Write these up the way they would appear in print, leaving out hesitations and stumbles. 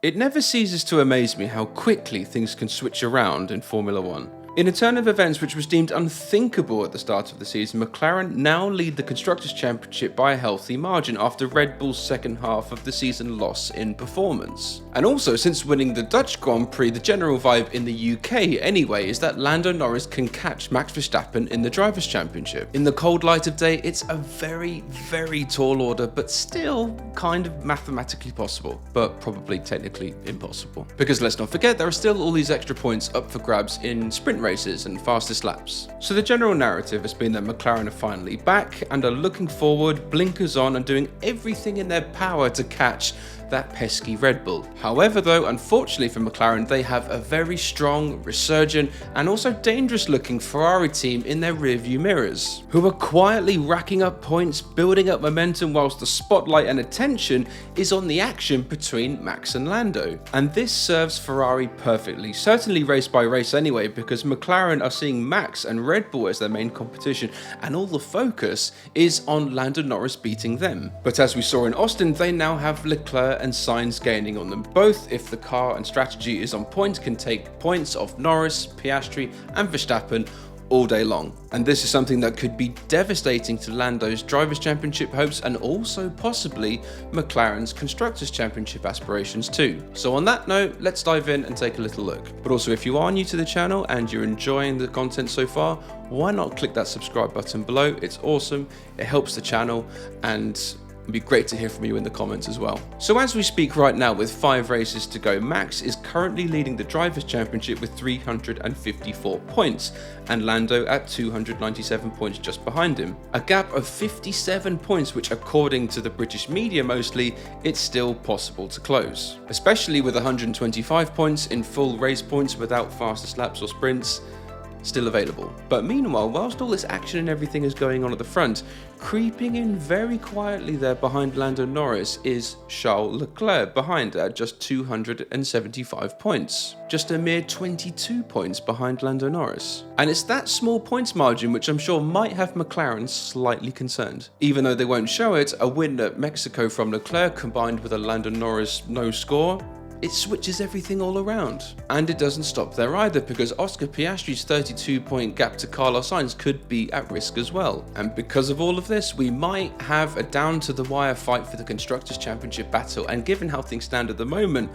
It never ceases to amaze me how quickly things can switch around in Formula 1. In a turn of events which was deemed unthinkable at the start of the season, McLaren now lead the Constructors Championship by a healthy margin after Red Bull's second half of the season loss in performance. And also, since winning the Dutch Grand Prix, the general vibe in the UK anyway is that Lando Norris can catch Max Verstappen in the Drivers' Championship. In the cold light of day, it's a very, very tall order, but still kind of mathematically possible, but probably technically impossible. Because let's not forget, there are still all these extra points up for grabs in sprint races and fastest laps. So the general narrative has been that McLaren are finally back and are looking forward, blinkers on, and doing everything in their power to catch that pesky Red Bull. However though, unfortunately for McLaren, they have a very strong, resurgent, and also dangerous looking Ferrari team in their rearview mirrors, who are quietly racking up points, building up momentum whilst the spotlight and attention is on the action between Max and Lando. And this serves Ferrari perfectly, certainly race by race anyway, because McLaren are seeing Max and Red Bull as their main competition, and all the focus is on Lando Norris beating them. But as we saw in Austin, they now have Leclerc and Sainz gaining on them. Both, if the car and strategy is on point, can take points off Norris, Piastri and Verstappen all day long. And this is something that could be devastating to Lando's Drivers' Championship hopes and also possibly McLaren's Constructors' Championship aspirations too. So on that note, let's dive in and take a little look. But also, if you are new to the channel and you're enjoying the content so far, why not click that subscribe button below? It's awesome, it helps the channel, and it'd be great to hear from you in the comments as well. So as we speak right now, with 5 races to go, Max is currently leading the Drivers' Championship with 354 points, and Lando at 297 points just behind him. A gap of 57 points, which according to the British media mostly, it's still possible to close. Especially with 125 points in full race points without fastest laps or sprints still available. But meanwhile, whilst all this action and everything is going on at the front, creeping in very quietly there behind Lando Norris is Charles Leclerc behind at just 275 points. Just a mere 22 points behind Lando Norris. And it's that small points margin which I'm sure might have McLaren slightly concerned. Even though they won't show it, a win at Mexico from Leclerc combined with a Lando Norris no score, it switches everything all around. And it doesn't stop there either, because Oscar Piastri's 32-point gap to Carlos Sainz could be at risk as well. And because of all of this, we might have a down-to-the-wire fight for the Constructors' Championship battle, and given how things stand at the moment,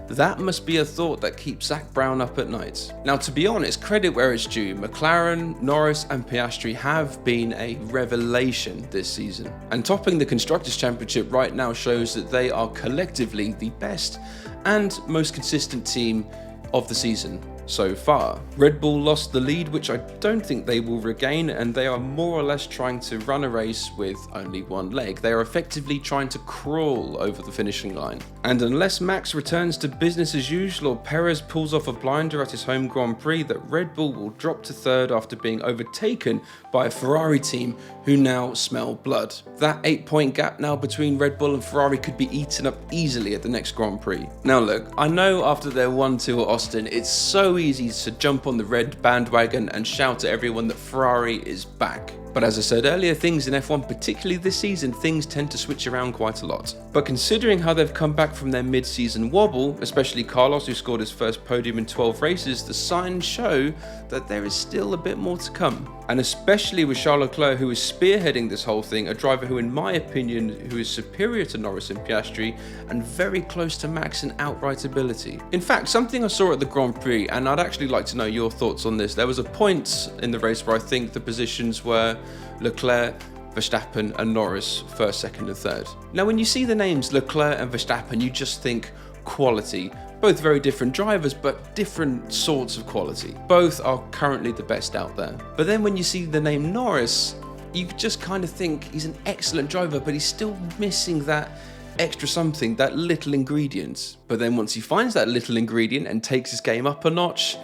that must be a thought that keeps Zach Brown up at night. Now, to be honest, credit where it's due, McLaren, Norris and Piastri have been a revelation this season. And topping the Constructors' Championship right now shows that they are collectively the best and most consistent team of the season so far. Red Bull lost the lead, which I don't think they will regain, and they are more or less trying to run a race with only one leg. They are effectively trying to crawl over the finishing line. And unless Max returns to business as usual or Perez pulls off a blinder at his home Grand Prix, that Red Bull will drop to third after being overtaken by a Ferrari team who now smell blood. That 8-point gap now between Red Bull and Ferrari could be eaten up easily at the next Grand Prix. Now look, I know after their 1-2 at Austin, it's so easy to jump on the red bandwagon and shout at everyone that Ferrari is back. But as I said earlier, things in F1, particularly this season, things tend to switch around quite a lot. But considering how they've come back from their mid-season wobble, especially Carlos, who scored his first podium in 12 races, the signs show that there is still a bit more to come. And especially with Charles Leclerc, who is spearheading this whole thing, a driver who, in my opinion, who is superior to Norris and Piastri, and very close to Max in outright ability. In fact, something I saw at the Grand Prix, and I'd actually like to know your thoughts on this. There was a point in the race where I think the positions were Leclerc, Verstappen and Norris first, second and third. Now when you see the names Leclerc and Verstappen, you just think quality. Both very different drivers, but different sorts of quality. Both are currently the best out there. But then when you see the name Norris, you just kind of think he's an excellent driver, but he's still missing that extra something, that little ingredient. But then once he finds that little ingredient and takes his game up a notch,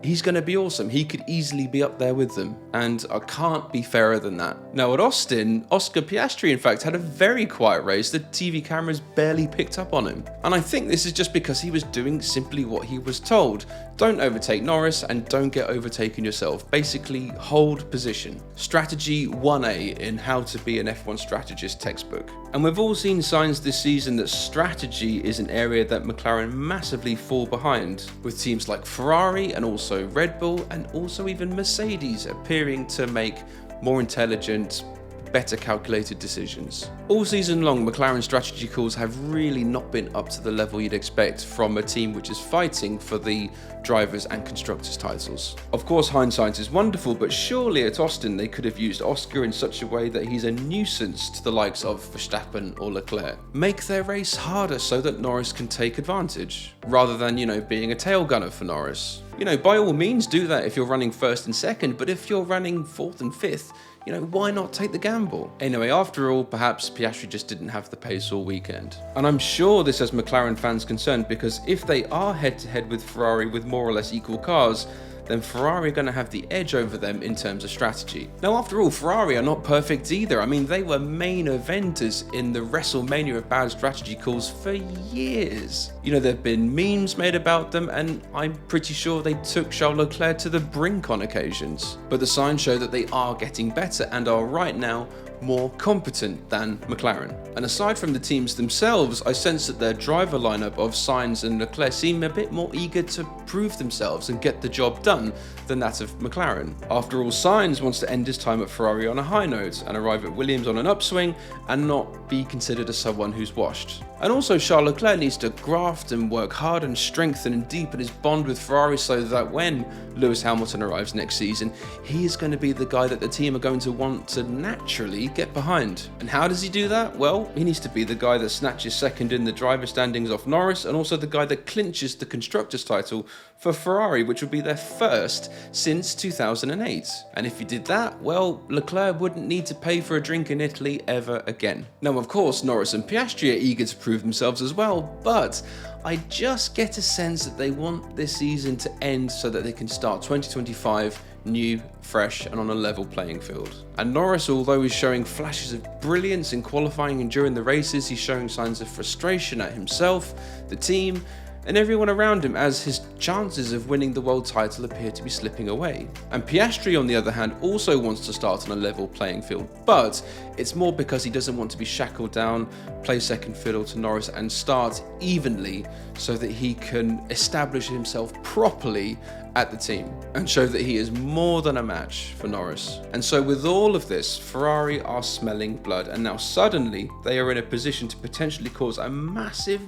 he's going to be awesome. He could easily be up there with them, and I can't be fairer than that. Now at Austin, Oscar Piastri in fact had a very quiet race. The TV cameras barely picked up on him, and I think this is just because he was doing simply what he was told. Don't overtake Norris and don't get overtaken yourself. Basically, hold position. Strategy 1A in How to Be an F1 Strategist textbook. And we've all seen signs this season that strategy is an area that McLaren massively fall behind, with teams like Ferrari and also Red Bull and also even Mercedes appearing to make more intelligent, better calculated decisions. All season long, McLaren strategy calls have really not been up to the level you'd expect from a team which is fighting for the drivers and constructors titles. Of course, hindsight is wonderful, but surely at Austin they could have used Oscar in such a way that he's a nuisance to the likes of Verstappen or Leclerc. Make their race harder so that Norris can take advantage, rather than, being a tail gunner for Norris. By all means do that if you're running first and second, but if you're running fourth and fifth, why not take the gamble? Anyway, after all, perhaps Piastri just didn't have the pace all weekend. And I'm sure this has McLaren fans concerned, because if they are head-to-head with Ferrari with more or less equal cars, then Ferrari are going to have the edge over them in terms of strategy. Now, after all, Ferrari are not perfect either. I mean, they were main eventers in the WrestleMania of bad strategy calls for years. There have been memes made about them, and I'm pretty sure they took Charles Leclerc to the brink on occasions. But the signs show that they are getting better and are right now more competent than McLaren. And aside from the teams themselves, I sense that their driver lineup of Sainz and Leclerc seem a bit more eager to prove themselves and get the job done than that of McLaren. After all, Sainz wants to end his time at Ferrari on a high note and arrive at Williams on an upswing and not be considered as someone who's washed. And also, Charles Leclerc needs to graft and work hard and strengthen and deepen his bond with Ferrari so that when Lewis Hamilton arrives next season, he is going to be the guy that the team are going to want to naturally get behind. And how does he do that? Well, he needs to be the guy that snatches second in the driver standings off Norris, and also the guy that clinches the Constructors title for Ferrari, which would be their first since 2008. And if he did that, well, Leclerc wouldn't need to pay for a drink in Italy ever again. Now, of course, Norris and Piastri are eager to prove themselves as well, but I just get a sense that they want this season to end so that they can start 2025 new, fresh, and on a level playing field. And Norris, although he's showing flashes of brilliance in qualifying and during the races, he's showing signs of frustration at himself, the team, and everyone around him, as his chances of winning the world title appear to be slipping away. And Piastri, on the other hand, also wants to start on a level playing field, but it's more because he doesn't want to be shackled down, play second fiddle to Norris, and start evenly so that he can establish himself properly at the team and show that he is more than a match for Norris. And so with all of this, Ferrari are smelling blood, and now suddenly they are in a position to potentially cause a massive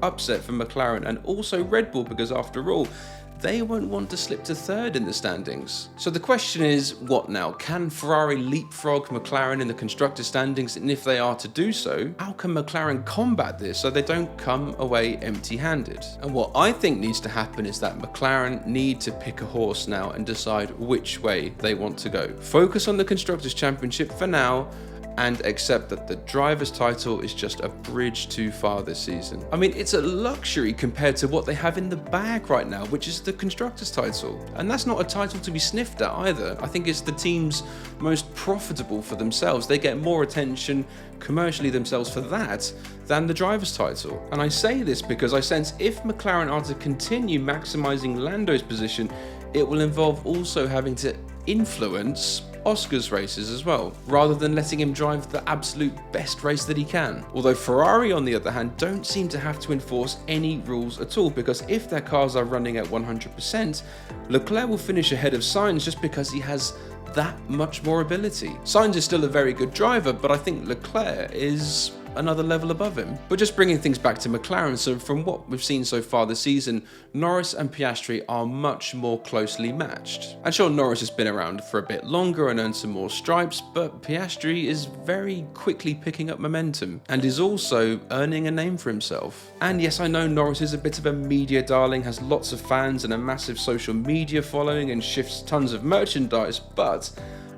upset for McLaren and also Red Bull, because after all, they won't want to slip to third in the standings. So the question is, what now? Can Ferrari leapfrog McLaren in the constructor standings? And if they are to do so, how can McLaren combat this so they don't come away empty-handed? And what I think needs to happen is that McLaren need to pick a horse now and decide which way they want to go. Focus on the Constructors Championship for now, and accept that the driver's title is just a bridge too far this season. I mean, it's a luxury compared to what they have in the bag right now, which is the constructor's title. And that's not a title to be sniffed at either. I think it's the team's most profitable for themselves. They get more attention commercially themselves for that than the driver's title. And I say this because I sense if McLaren are to continue maximizing Lando's position, it will involve also having to influence Oscar's races as well, rather than letting him drive the absolute best race that he can. Although Ferrari, on the other hand, don't seem to have to enforce any rules at all, because if their cars are running at 100%, Leclerc will finish ahead of Sainz just because he has that much more ability. Sainz is still a very good driver, but I think Leclerc is another level above him. But just bringing things back to McLaren, so from what we've seen so far this season, Norris and Piastri are much more closely matched. And sure, Norris has been around for a bit longer and earned some more stripes, but Piastri is very quickly picking up momentum and is also earning a name for himself. And yes, I know Norris is a bit of a media darling, has lots of fans and a massive social media following and shifts tons of merchandise, but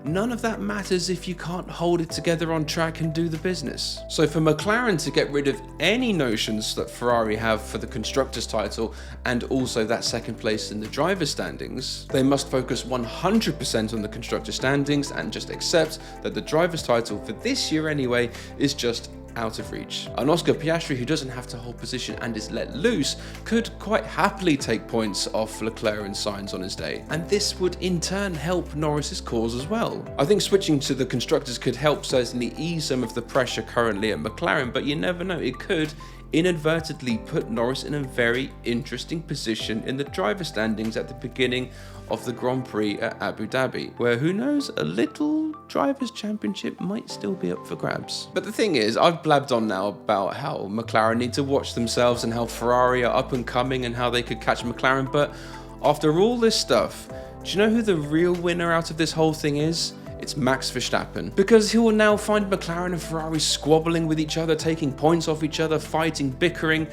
none of that matters if you can't hold it together on track and do the business. So for McLaren to get rid of any notions that Ferrari have for the Constructors title and also that second place in the driver standings, they must focus 100% on the Constructor standings and just accept that the driver's title for this year anyway is just out of reach. And Oscar Piastri, who doesn't have to hold position and is let loose, could quite happily take points off Leclerc and Sainz on his day, and this would in turn help Norris's cause as well. I think switching to the Constructors could help certainly ease some of the pressure currently at McLaren, but you never know, it could inadvertently put Norris in a very interesting position in the driver standings at the beginning of the Grand Prix at Abu Dhabi, where who knows, a little Drivers' Championship might still be up for grabs. But the thing is, I've blabbed on now about how McLaren need to watch themselves and how Ferrari are up and coming and how they could catch McLaren, but after all this stuff, do you know who the real winner out of this whole thing is? It's Max Verstappen, because he will now find McLaren and Ferrari squabbling with each other, taking points off each other, fighting, bickering.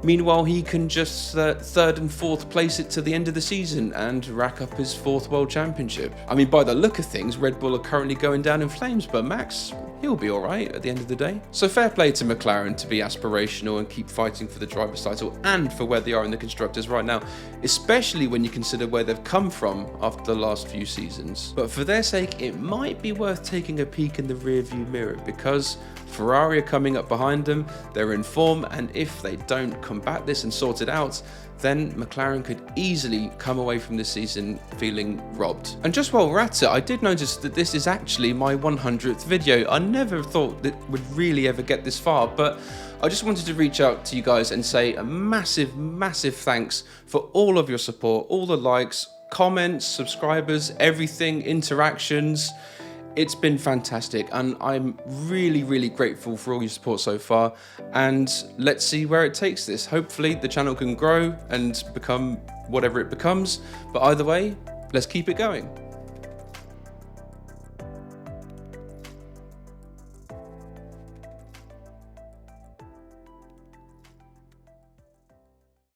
Meanwhile, he can just third and fourth place it to the end of the season and rack up his 4th World Championship. I mean, by the look of things, Red Bull are currently going down in flames, but Max, he'll be alright at the end of the day. So fair play to McLaren to be aspirational and keep fighting for the driver's title and for where they are in the Constructors right now, especially when you consider where they've come from after the last few seasons. But for their sake, it might be worth taking a peek in the rearview mirror, because Ferrari are coming up behind them, they're in form, and if they don't combat this and sort it out, then McLaren could easily come away from this season feeling robbed. And just while we're at it, I did notice that this is actually my 100th video. I never thought that would really ever get this far, but I just wanted to reach out to you guys and say a massive thanks for all of your support, all the likes, comments, subscribers, everything, interactions. It's been fantastic, and I'm really grateful for all your support so far, and let's see where it takes this. Hopefully the channel can grow and become whatever it becomes, but either way, let's keep it going.